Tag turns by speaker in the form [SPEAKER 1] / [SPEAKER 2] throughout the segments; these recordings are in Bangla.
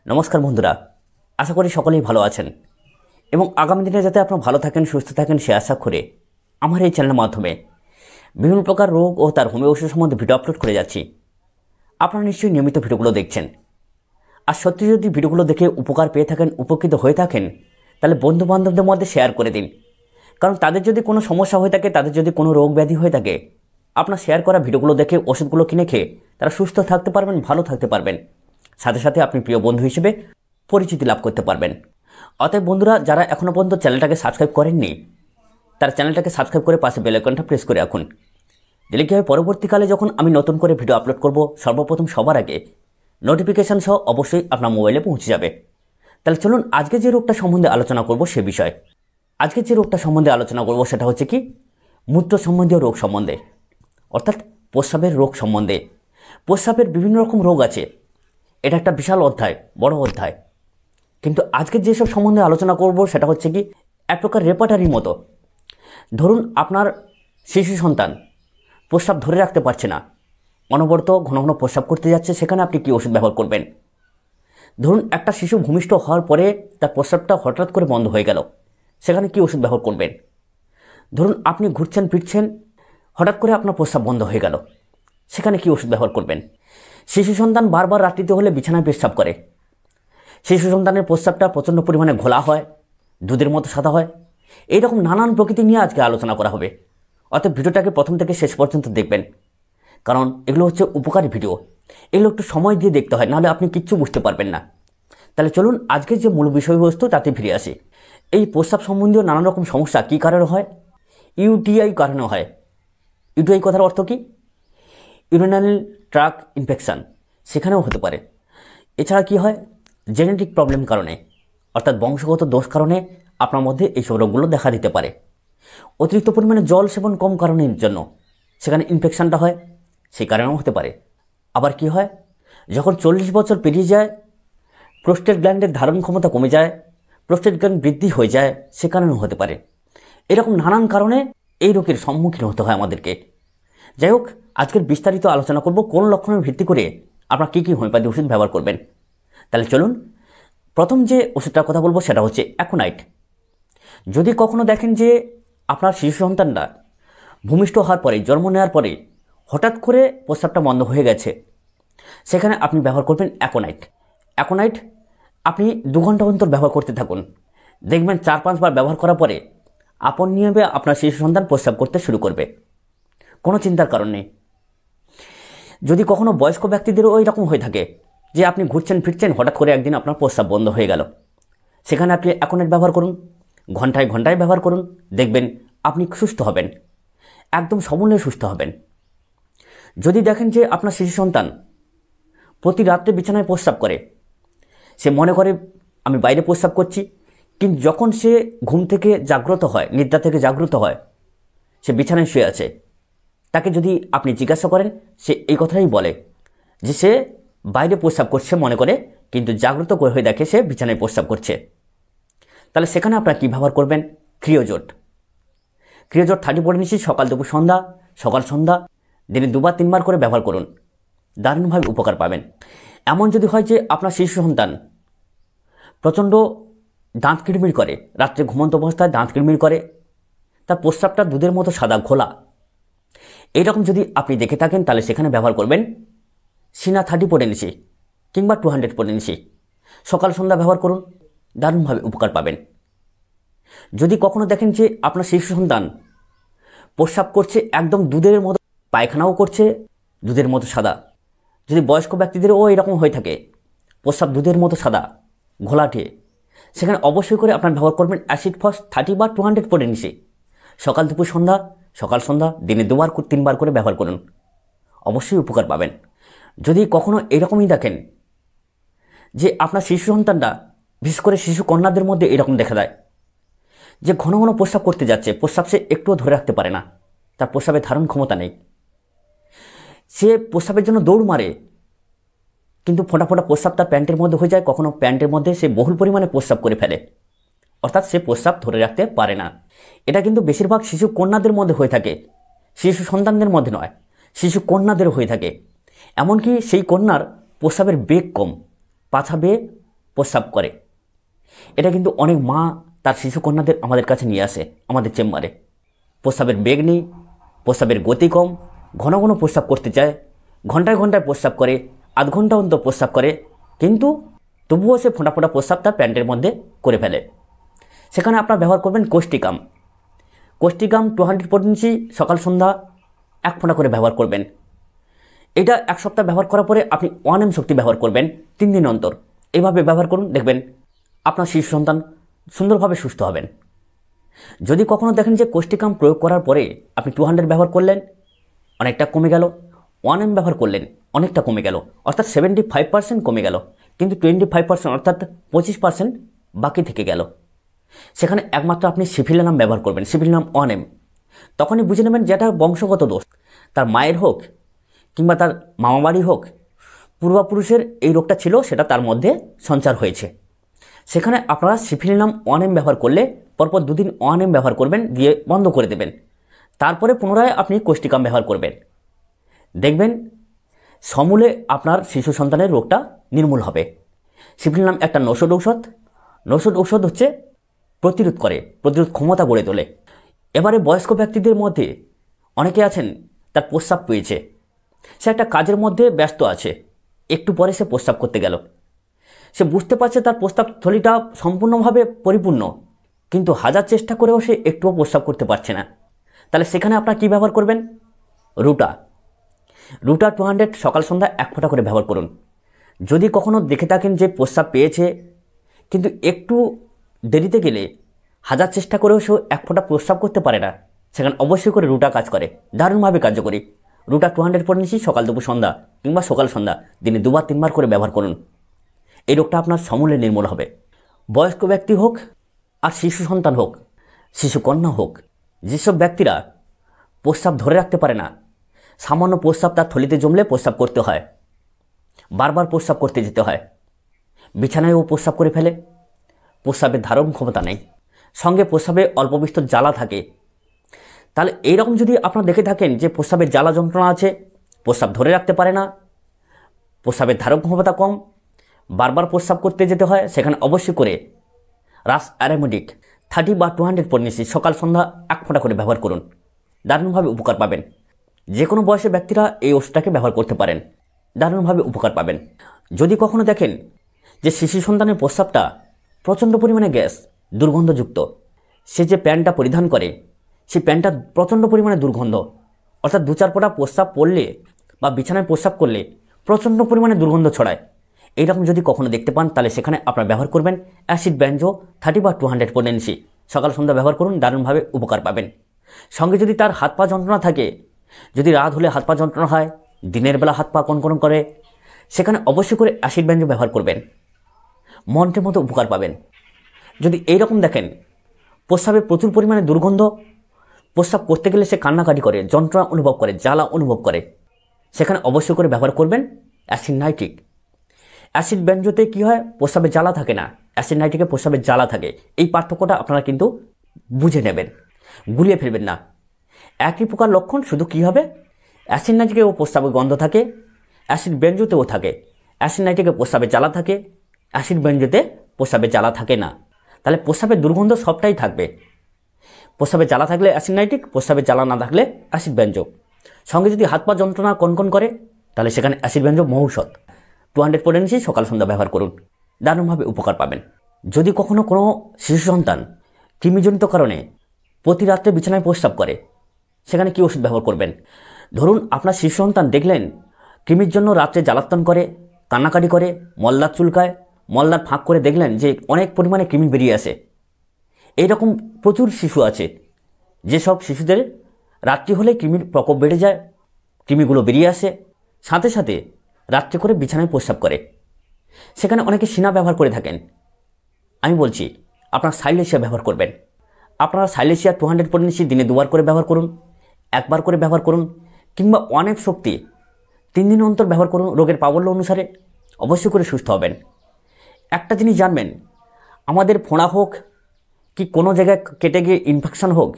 [SPEAKER 1] নমস্কার বন্ধুরা, আশা করি সকলেই ভালো আছেন এবং আগামী দিনে যাতে আপনারা ভালো থাকেন, সুস্থ থাকেন সে আশা করে আমার এই চ্যানেলের মাধ্যমে বিভিন্ন প্রকার রোগ ও তার হোমিও ওষুধ সম্বন্ধে ভিডিও আপলোড করে যাচ্ছি। আপনারা নিশ্চয়ই নিয়মিত ভিডিওগুলো দেখছেন। আর সত্যি যদি ভিডিওগুলো দেখে উপকার পেয়ে থাকেন, উপকৃত হয়ে থাকেন, তাহলে বন্ধুবান্ধবদের মধ্যে শেয়ার করে দিন। কারণ তাদের যদি কোনো সমস্যা হয়ে থাকে, তাদের যদি কোনো রোগ ব্যাধি হয়ে থাকে, আপনার শেয়ার করা ভিডিওগুলো দেখে ওষুধগুলো কিনে খেয়ে তারা সুস্থ থাকতে পারবেন, ভালো থাকতে পারবেন, সাথে সাথে আপনি প্রিয় বন্ধু হিসেবে পরিচিতি লাভ করতে পারবেন। অতএব বন্ধুরা, যারা এখনও পর্যন্ত চ্যানেলটাকে সাবস্ক্রাইব করেননি, তারা চ্যানেলটাকে সাবস্ক্রাইব করে পাশে বেল আইকনটা প্রেস করে রাখুন। দিলে কী হয়, পরবর্তীকালে যখন আমি নতুন করে ভিডিও আপলোড করব, সর্বপ্রথম সবার আগে নোটিফিকেশান সহ অবশ্যই আপনার মোবাইলে পৌঁছে যাবে। তাহলে চলুন আজকে যে রোগটা সম্বন্ধে আলোচনা করব সে বিষয়। আজকে যে রোগটা সম্বন্ধে আলোচনা করব সেটা হচ্ছে কি, মূত্র সম্বন্ধীয় রোগ সম্বন্ধে, অর্থাৎ প্রস্রাবের রোগ সম্বন্ধে। প্রস্রাবের বিভিন্ন রকম রোগ আছে, এটা একটা বিশাল অধ্যায়, বড় অধ্যায়। কিন্তু আজকে যেসব সম্বন্ধে আলোচনা করব সেটা হচ্ছে কি, এক প্রকার রেপার্টারির মতো। ধরুন আপনার শিশু সন্তান প্রস্রাব ধরে রাখতে পারছে না, অনবরত ঘন ঘন প্রস্রাব করতে যাচ্ছে, সেখানে আপনি কী ওষুধ ব্যবহার করবেন? ধরুন একটা শিশু ভূমিষ্ঠ হওয়ার পরে তার প্রস্রাবটা হঠাৎ করে বন্ধ হয়ে গেল, সেখানে কী ওষুধ ব্যবহার করবেন? ধরুন আপনি ঘুরছেন ফিরছেন, হঠাৎ করে আপনার প্রস্রাব বন্ধ হয়ে গেল, সেখানে কী ওষুধ ব্যবহার করবেন? শিশু সন্তান বারবার রাত্রিতে হলে বিছানায় পেচ্ছাব করে, শিশু সন্তানের প্রস্রাবটা প্রচণ্ড পরিমাণে ঘোলা হয়, দুধের মতো সাদা হয়, এইরকম নানান প্রকৃতি নিয়ে আজকে আলোচনা করা হবে। অর্থাৎ ভিডিওটাকে প্রথম থেকে শেষ পর্যন্ত দেখবেন, কারণ এগুলো হচ্ছে উপকারী ভিডিও। এগুলো একটু সময় দিয়ে দেখতে হয়, নাহলে আপনি কিচ্ছু বুঝতে পারবেন না। তাহলে চলুন আজকের যে মূল বিষয়বস্তু তাতে ফিরে আসি। এই প্রস্রাব সম্বন্ধীয় নানান রকম সমস্যা কী কারণে হয়? ইউটিআই কারণে হয়। ইউটিআই কথার অর্থ কি? ইউরিনারি ট্র্যাক্ট ইনফেকশান, সেখানেও হতে পারে। এছাড়া কি হয়, জেনেটিক প্রবলেম কারণে, অর্থাৎ বংশগত দোষ কারণে আপনার মধ্যে এইসব রোগগুলো দেখা দিতে পারে। অতিরিক্ত পরিমাণে জল সেবন কম কারণের জন্য সেখানে ইনফেকশানটা হয়, সেই কারণেও হতে পারে। আবার কি হয়, যখন 40 বছর পেরিয়ে যায়, প্রোস্টেট গ্ল্যান্ডের ধারণ ক্ষমতা কমে যায়, প্রোস্টেট গ্ল্যান্ড বৃদ্ধি হয়ে যায়, সে কারণেও হতে পারে। এরকম নানান কারণে এই রোগের সম্মুখীন হতে হয় আমাদেরকে। যাই হোক, আজকের বিস্তারিত আলোচনা করব কোন লক্ষণের ভিত্তি করে আপনারা কী কী হোমিওপ্যাথি ওষুধ ব্যবহার করবেন। তাহলে চলুন, প্রথম যে ওষুধটার কথা বলবো সেটা হচ্ছে অ্যাকোনাইট। যদি কখনো দেখেন যে আপনার শিশু সন্তানরা ভূমিষ্ঠ হওয়ার পরে, জন্ম নেওয়ার পরে হঠাৎ করে প্রস্রাবটা বন্ধ হয়ে গেছে, সেখানে আপনি ব্যবহার করবেন অ্যাকোনাইট। অ্যাকোনাইট আপনি 2 ঘন্টা অন্তর ব্যবহার করতে থাকুন, দেখবেন 4-5 বার ব্যবহার করার পরে আপন নিয়মে আপনার শিশু সন্তান প্রস্রাব করতে শুরু করবে, কোনো চিন্তার কারণ নেই। যদি কখনো বয়স্ক ব্যক্তিদেরও ওই রকম হয়ে থাকে যে আপনি ঘুরছেন ফিরছেন, হঠাৎ করে একদিন আপনার প্রস্রাব বন্ধ হয়ে গেল, সেখানে আপনি অ্যাকোনাইট ব্যবহার করুন, ঘন্টায় ঘন্টায় ব্যবহার করুন, দেখবেন আপনি সুস্থ হবেন, একদম সমূলে সুস্থ হবেন। যদি দেখেন যে আপনার শিশু সন্তান প্রতি রাত্রে বিছানায় প্রস্রাব করে, সে মনে করে আমি বাইরে প্রস্রাব করছি, কিন্তু যখন সে ঘুম থেকে জাগ্রত হয়, নিদ্রা থেকে জাগ্রত হয়, সে বিছানায় শুয়ে আছে, তাকে যদি আপনি জিজ্ঞাসা করেন, সে এই কথাই বলে যে সে বাইরে প্রস্রাব করছে মনে করে, কিন্তু জাগ্রত হয়ে দেখে সে বিছানায় প্রস্রাব করছে। তাহলে সেখানে আপনারা কী ব্যবহার করবেন? ক্রিওজোট। ক্রিওজোট 30 নিচ্ছি, সকাল দুপুর সন্ধ্যা, সকাল সন্ধ্যা, দিনে 2-3 বার করে ব্যবহার করুন, দারুণভাবে উপকার পাবেন। এমন যদি হয় যে আপনার শিশু সন্তান প্রচণ্ড দাঁত কিড়মিড় করে, রাত্রে ঘুমন্ত অবস্থায় দাঁত কিড়মিড় করে, তার প্রস্রাবটা দুধের মতো সাদা ঘোলা, এইরকম যদি আপনি দেখে থাকেন, তাহলে সেখানে ব্যবহার করবেন সিনা 30 নিচ্ছি কিংবা 200 নিচ্ছি, সকাল সন্ধ্যা ব্যবহার করুন, দারুণভাবে উপকার পাবেন। যদি কখনো দেখেন যে আপনার শিশু সন্তান প্রস্রাব করছে একদম দুধের মতো, পায়খানাও করছে দুধের মতো সাদা, যদি বয়স্ক ব্যক্তিদেরও এরকম হয়ে থাকে, প্রস্রাব দুধের মতো সাদা ঘোলাটে, সেখানে অবশ্যই করে আপনার ব্যবহার করবেন অ্যাসিড ফস 30 বা 200 নিচ্ছি, সকাল দুপুর সন্ধ্যা, সকাল সন্ধ্যা, দিনে 2-3 বার করে ব্যবহার করুন, অবশ্যই উপকার পাবেন। যদি কখনো এরকমই দেখেন যে আপনার শিশু সন্তানরা, বিশেষ করে শিশু কন্যাদের মধ্যে এরকম দেখা দেয় যে ঘন ঘন প্রস্রাব করতে যাচ্ছে, প্রস্রাব সে একটুও ধরে রাখতে পারে না, তার প্রস্রাবের ধারণ ক্ষমতা নেই, সে প্রস্রাবের জন্য দৌড় মারে, কিন্তু ফোঁটা ফোঁটা প্রস্রাব তার প্যান্টের মধ্যে হয়ে যায়, কখনো প্যান্টের মধ্যে সে বহুল পরিমাণে প্রস্রাব করে ফেলে, অর্থাৎ সে প্রস্রাব ধরে রাখতে পারে না। এটা কিন্তু বেশিরভাগ শিশু কন্যাদের মধ্যে হয়ে থাকে, শিশু সন্তানদের মধ্যে নয়, শিশু কন্যাদেরও হয়ে থাকে। এমনকি সেই কন্যার প্রস্রাবের বেগ কম, পাছা বেয়ে প্রস্রাব করে। এটা কিন্তু অনেক মা তার শিশুকন্যাদের আমাদের কাছে নিয়ে আসে আমাদের চেম্বারে। প্রস্রাবের বেগ নেই, প্রস্রাবের গতি কম, ঘন ঘন প্রস্রাব করতে চায়, ঘন্টায় ঘন্টায় প্রস্রাব করে, আধ ঘন্টা অন্তর প্রস্রাব করে, কিন্তু তবুও সে ফোঁটা ফোঁটা প্রস্রাব তার প্যান্টের মধ্যে করে ফেলে। সেখানে আপনারা ব্যবহার করবেন কোষ্টিকাম। কোষ্টিকাম 200 পটেন্সি সকাল সন্ধ্যা 1 ফোঁটা করে ব্যবহার করবেন। এটা 1 সপ্তাহ ব্যবহার করার পরে আপনি 1 M শক্তি ব্যবহার করবেন 3 দিন অন্তর। এভাবে ব্যবহার করুন, দেখবেন আপনার শিশু সন্তান সুন্দরভাবে সুস্থ হবেন। যদি কখনো দেখেন যে কোষ্টিকাম প্রয়োগ করার পরে আপনি 200 ব্যবহার করলেন, অনেকটা কমে গেল, 1 M ব্যবহার করলেন, অনেকটা কমে গেল, অর্থাৎ 75% কমে গেল, কিন্তু 25% অর্থাৎ 25% বাকি থেকে গেল, সেখানে একমাত্র আপনি সিফিলিনাম ব্যবহার করবেন, সিফিলিনাম 1 M। তখনই বুঝে নেবেন যে এটা বংশগত দোষ, তার মায়ের হোক কিংবা তার মামাবাড়ি হোক, পূর্বপুরুষের এই রোগটা ছিল, সেটা তার মধ্যে সঞ্চার হয়েছে। সেখানে আপনারা সিফিলিনাম 1 M ব্যবহার করলে পরপর 2 দিন 1 M ব্যবহার করবেন, দিয়ে বন্ধ করে দেবেন। তারপরে পুনরায় আপনি কোষ্টিকাম ব্যবহার করবেন, দেখবেন সমূলে আপনার শিশু সন্তানের রোগটা নির্মূল হবে। সিফিলিনাম একটা নৌষধ ঔষধ। নৌষধ ঔষধ হচ্ছে প্রতিরোধ করে, প্রতিরোধ ক্ষমতা গড়ে তোলে। এবারে বয়স্ক ব্যক্তিদের মধ্যে অনেকে আছেন তার প্রস্রাব পেয়েছে, সে একটা কাজের মধ্যে ব্যস্ত আছে, একটু পরে সে প্রস্রাব করতে গেল, সে বুঝতে পারছে তার প্রস্রাব থলিটা সম্পূর্ণভাবে পরিপূর্ণ, কিন্তু হাজার চেষ্টা করেও সে একটুও প্রস্রাব করতে পারছে না। তাহলে সেখানে আপনার কি ব্যবহার করবেন? রুটা। রুটা 200 সকাল সন্ধ্যা 1 ফোঁটা করে ব্যবহার করুন। যদি কখনো দেখে থাকেন যে প্রস্রাব পেয়েছে কিন্তু একটু দেরিতে গেলে হাজার চেষ্টা করেও সে 1 ফোঁটা প্রস্রাব করতে পারে না, সেখানে অবশ্যই করে রুটা কাজ করে, দারুণভাবে কার্যকরী। রুটা 200 পটেন্সি সকাল দুপুর সন্ধ্যা কিংবা সকাল সন্ধ্যা দিনে 2-3 বার করে ব্যবহার করুন। এই রোগটা আপনার সমূলে নির্মূল হবে। বয়স্ক ব্যক্তি হোক আর শিশু সন্তান হোক, শিশু কন্যা হোক, যেসব ব্যক্তিরা প্রস্রাব ধরে রাখতে পারে না, সামান্য প্রস্রাব তার থলিতে জমলে প্রস্রাব করতে হয়, বারবার প্রস্রাব করতে যেতে হয়, বিছানায় ও প্রস্রাব করে ফেলে, প্রস্রাবের ধারণ ক্ষমতা নেই, সঙ্গে প্রস্রাবে অল্প বিস্তর জ্বালা থাকে, তাহলে এইরকম যদি আপনারা দেখে থাকেন যে প্রস্রাবের জ্বালা যন্ত্রণা আছে, প্রস্রাব ধরে রাখতে পারে না, প্রস্রাবের ধারণ ক্ষমতা কম, বারবার প্রস্রাব করতে যেতে হয়, সেখানে অবশ্যই করে রাস অ্যারোমেটিক 30 বা 200 পটেন্সি সকাল সন্ধ্যা 1 ফোঁটা করে ব্যবহার করুন, দারুণভাবে উপকার পাবেন। যে কোনো বয়সের ব্যক্তিরা এই ওষুধটাকে ব্যবহার করতে পারেন, দারুণভাবে উপকার পাবেন। যদি কখনো দেখেন যে শিশু সন্তানের প্রস্রাবটা প্রচণ্ড পরিমাণে গ্যাস, দুর্গন্ধযুক্ত, সে যে প্যান্টটা পরিধান করে সেই প্যান্টটা প্রচণ্ড পরিমাণে দুর্গন্ধ, অর্থাৎ 2-4 ফোঁটা প্রস্রাব পড়লে বা বিছানায় প্রস্রাব করলে প্রচণ্ড পরিমাণে দুর্গন্ধ ছড়ায়, এইরকম যদি কখনো দেখতে পান, তাহলে সেখানে আপনারা ব্যবহার করবেন অ্যাসিড বেঞ্জো 30 বা 200 পটেন্সি সকাল সন্ধ্যা ব্যবহার করুন, দারুণভাবে উপকার পাবেন। সঙ্গে যদি তার হাত পা যন্ত্রণা থাকে, যদি রাত হলে হাত পা যন্ত্রণা হয়, দিনের বেলা হাত পা কনকন করে, সেখানে অবশ্যই করে অ্যাসিড বেঞ্জো ব্যবহার করবেন, মন্ত্রের মতো উপকার পাবেন। যদি এইরকম দেখেন প্রস্রাবে প্রচুর পরিমাণে দুর্গন্ধ, প্রস্রাব করতে গেলে সে কান্নাকাটি করে, যন্ত্রণা অনুভব করে, জ্বালা অনুভব করে, সেখানে অবশ্যই করে ব্যবহার করবেন অ্যাসিড নাইট্রিক। অ্যাসিড বেঞ্জোতে কী হয়, প্রস্রাবে জ্বালা থাকে না, অ্যাসিড নাইট্রিকে প্রস্রাবে জ্বালা থাকে। এই পার্থক্যটা আপনারা কিন্তু বুঝে নেবেন, গুলিয়ে ফেলবেন না। একই প্রকার লক্ষণ, শুধু কী হবে, অ্যাসিড নাইট্রিকে ও প্রস্রাবে গন্ধ থাকে, অ্যাসিড বেঞ্জোতেও থাকে। অ্যাসিড নাইট্রিকে প্রস্রাবে জ্বালা থাকে, অ্যাসিড বেঞ্জোতে প্রস্রাবে জ্বালা থাকে না। তাহলে প্রস্রাবের দুর্গন্ধ সবটাই থাকবে। প্রস্রাবে জ্বালা থাকলে অ্যাসিড নাইট্রিক, প্রস্রাবে জ্বালা না থাকলে অ্যাসিড বেঞ্জো। সঙ্গে যদি হাত পা যন্ত্রণা কনকন করে, তাহলে সেখানে অ্যাসিড বেঞ্জো মহৌষধ 200 পটেন্সি সকাল সন্ধ্যা ব্যবহার করুন, দারুণভাবে উপকার পাবেন। যদি কখনো কোনো শিশু সন্তান কৃমিজনিত কারণে প্রতি রাত্রে বিছানায় প্রস্রাব করে, সেখানে কি ওষুধ ব্যবহার করবেন? ধরুন আপনার শিশু সন্তান দেখলেন কৃমির জন্য রাত্রে জ্বালাতন করে, কান্নাকাটি করে, মলদার চুলকায়, মলদার ফাঁক করে দেখলেন যে অনেক পরিমাণে কৃমি বেরিয়ে আসে। এইরকম প্রচুর শিশু আছে, যেসব শিশুদের রাত্রি হলে কৃমির প্রকোপ বেড়ে যায়, কৃমিগুলো বেরিয়ে আসে, সাথে সাথে রাত্রে করে বিছানায় প্রস্রাব করে, সেখানে অনেকে সিনা ব্যবহার করে থাকেন। আমি বলছি আপনারা সাইলেশিয়া ব্যবহার করবেন। আপনারা সাইলেশিয়া 200 পটেন্সি দিনে 2 বার করে ব্যবহার করুন, 1 বার করে ব্যবহার করুন, কিংবা 1 M শক্তি 3 দিন অন্তর ব্যবহার করুন। রোগের প্রাবল্য অনুসারে অবশ্যই করে সুস্থ হবেন। একটা জিনিস জানবেন, আমাদের ফোঁড়া হোক কি কোনো জায়গায় কেটে গিয়ে ইনফেকশন হোক,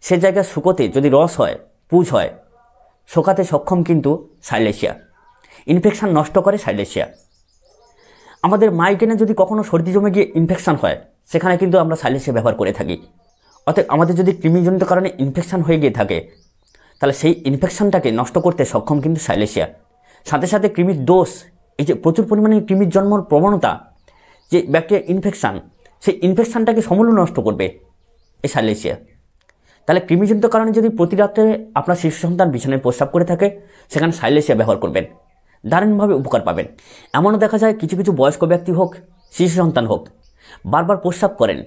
[SPEAKER 1] সে জায়গায় শুকোতে যদি রস হয়, পুজ হয়, শোকাতে সক্ষম কিন্তু সাইলেশিয়া। ইনফেকশন নষ্ট করে সাইলেশিয়া। আমাদের মাইগ্রেনে যদি কখনো সর্দি জমে গিয়ে ইনফেকশন হয়, সেখানে কিন্তু আমরা সাইলেসিয়া ব্যবহার করে থাকি। অর্থাৎ আমাদের যদি কৃমিজনিত কারণে ইনফেকশন হয়ে গিয়ে থাকে, তাহলে সেই ইনফেকশনটাকে নষ্ট করতে সক্ষম কিন্তু সাইলেসিয়া। সাথে সাথে কৃমির দোষ, এই যে প্রচুর পরিমাণে কৃমির জন্মর প্রবণতা, যে ব্যাকটেরিয়া ইনফেকশান, সেই ইনফেকশানটাকে সমূলে নষ্ট করবে এই সাইলেসিয়া। তাহলে কৃমিজনিত কারণে যদি প্রতি রাত্রে আপনার শিশু সন্তান বিছানায় প্রস্রাব করে থাকে, সেখানে সাইলেসিয়া ব্যবহার করবেন, দারুণভাবে উপকার পাবেন। এমনও দেখা যায় কিছু কিছু বয়স্ক ব্যক্তি হোক, শিশু সন্তান হোক, বারবার প্রস্রাব করেন,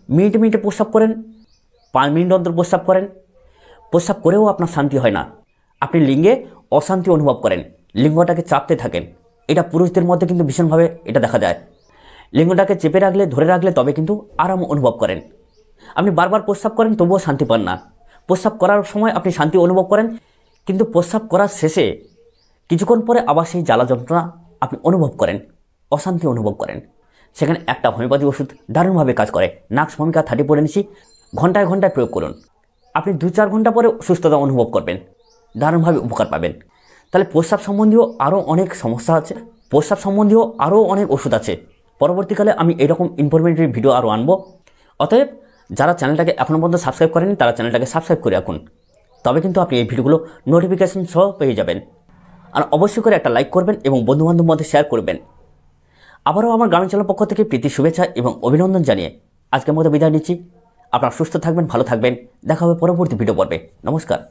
[SPEAKER 1] মিনিটে মিনিটে প্রস্রাব করেন, 5 মিনিট অন্তর প্রস্রাব করেন, প্রস্রাব করেও আপনার শান্তি হয় না, আপনি লিঙ্গে অশান্তি অনুভব করেন, লিঙ্গটাকে চাপতে থাকেন। এটা পুরুষদের মধ্যে কিন্তু ভীষণভাবে এটা দেখা যায়। লিঙ্গটাকে চেপে রাখলে, ধরে রাখলে তবে কিন্তু আরাম অনুভব করেন। আপনি বারবার প্রস্রাব করেন তবুও শান্তি পান না। প্রস্রাব করার সময় আপনি শান্তি অনুভব করেন, কিন্তু প্রস্রাব করার শেষে কিছুক্ষণ পরে আবার সেই জ্বালা যন্ত্রণা আপনি অনুভব করেন, অশান্তি অনুভব করেন। সেখানে একটা হোমিওপ্যাথি ওষুধ দারুণভাবে কাজ করে, নাক্স ভূমিকা 30 পড়ে নিচ্ছি, ঘন্টায় ঘন্টায় প্রয়োগ করুন। আপনি 2-4 ঘন্টা পরে সুস্থতা অনুভব করবেন, দারুণভাবে উপকার পাবেন। তাহলে প্রস্রাব সম্বন্ধীয় আরও অনেক সমস্যা আছে, প্রস্রাব সম্বন্ধীয় আরও অনেক ওষুধ আছে। পরবর্তীকালে আমি এরকম ইনফরমেটিভ ভিডিও আরও আনবো। অতএব যারা চ্যানেলটাকে এখনও পর্যন্ত সাবস্ক্রাইব করেনি, তারা চ্যানেলটাকে সাবস্ক্রাইব করে রাখুন, তবে কিন্তু আপনি এই ভিডিওগুলো নোটিফিকেশন সহ পেয়ে যাবেন। আর অবশ্যই করে একটা লাইক করবেন এবং বন্ধুবান্ধব মধ্যে শেয়ার করবেন। আবারও আমার গ্রামীণ চ্যানেল পক্ষ থেকে প্রীতি শুভেচ্ছা এবং অভিনন্দন জানিয়ে আজকের মতো বিদায় নিচ্ছি। আপনারা সুস্থ থাকবেন, ভালো থাকবেন, দেখা হবে পরবর্তী ভিডিও পর্বে। নমস্কার।